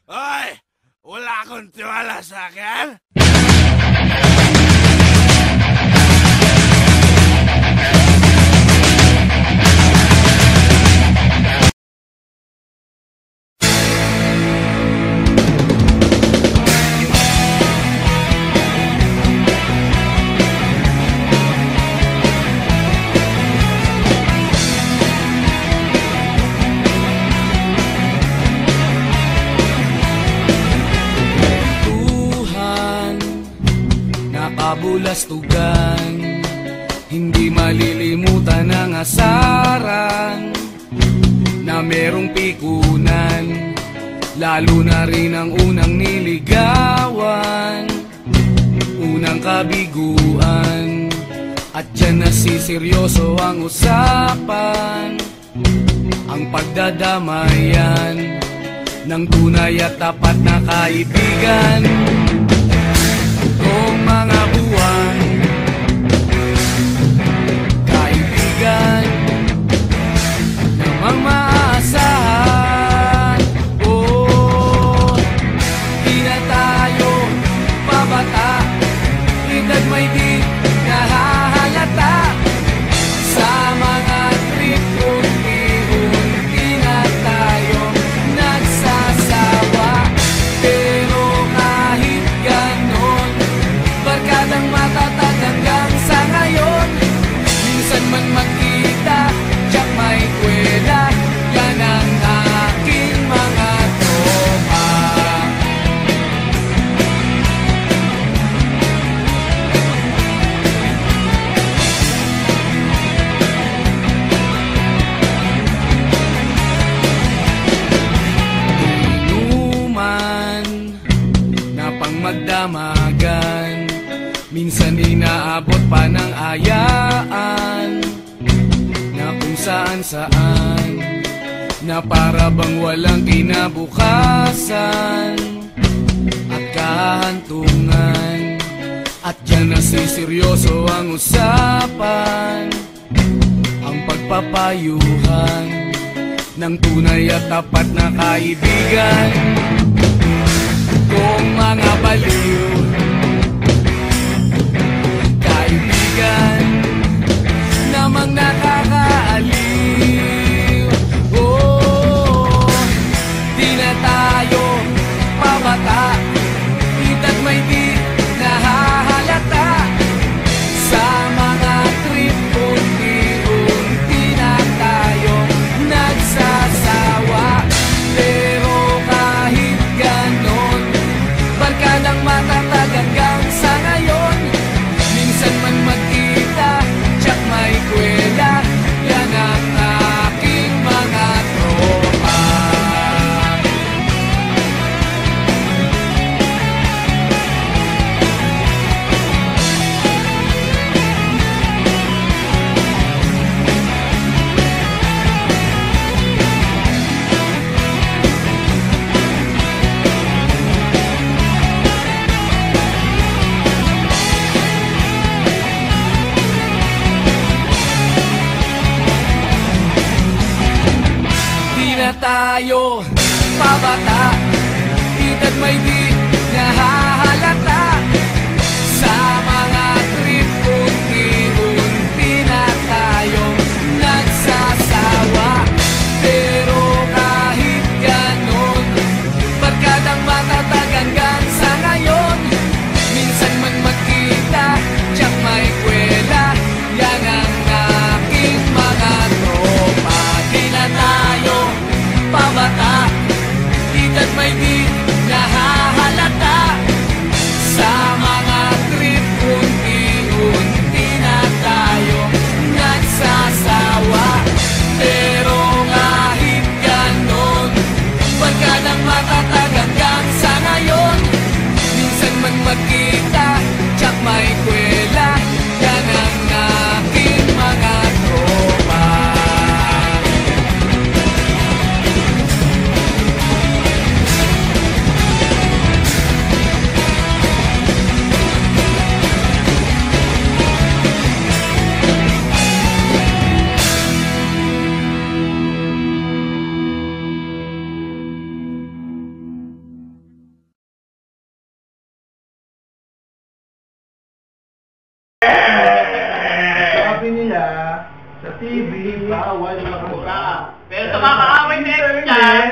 Hoy! Wala akong tiwala sa akin! Kabulastugan, hindi malilimutan ang asaran na merong pikunan, lalo na rin ang unang niligawan, unang kabiguan, at dyan nasiseryoso ang usapan, ang pagdadamayan ng tunay at tapat na kaibigan. Kung mga buwan, kaibigan, namang maaasahan. Oh, di na tayo pabata, edad may di nahahalata. Sa mga trip, unti-unti na tayo nagsasawa. Pero kahit ganon, barkadang matatag hanggang sa ngayon. Minsan man magkita, tiyak may kwela, yan ang aking mga tropa. Inuman na pang magdamagan, minsan inaabot pa ng ayaan, na kung saan-saan, na para bang walang kinabukasan at kahantungan. At dyan nasiseryoso ang usapan, ang pagpapayuhan ng tunay at tapat na kaibigan. Kung mga baliw, kaibigan, namang nakakaaliw. Oh, di na tayo pabata, edad may di nahahalata. Sa mga trip, unti-unti na tayo nagsasawa. Pero kahit ganon, barkadang matatag hanggang sa ngayon. Minsan man magkita, tiyak may kwela, yan ang aking mga tropa. Di na tayo pabata, edad may di nahahalata. Sa mga trip, unti-unti na tayo nagsasawa. Pero kahit ganon, barkadang matatag hanggang sa ngayon. Minsan man magkita, tiyak may kwela, yan ang aking mga tropa. Di na tayo pabata, edad may di nahahalata. Sa mga trip, unti-unti na tayo nagsasawa. Pero kahit ganon, barkadang matatag hanggang sa ngayon. Minsan man magkita, tiyak may kwela, yan ang aking mga tropa. Sabi nila, sa TV, bawal magbuka. Pero sa mga kaaway na ito dyan,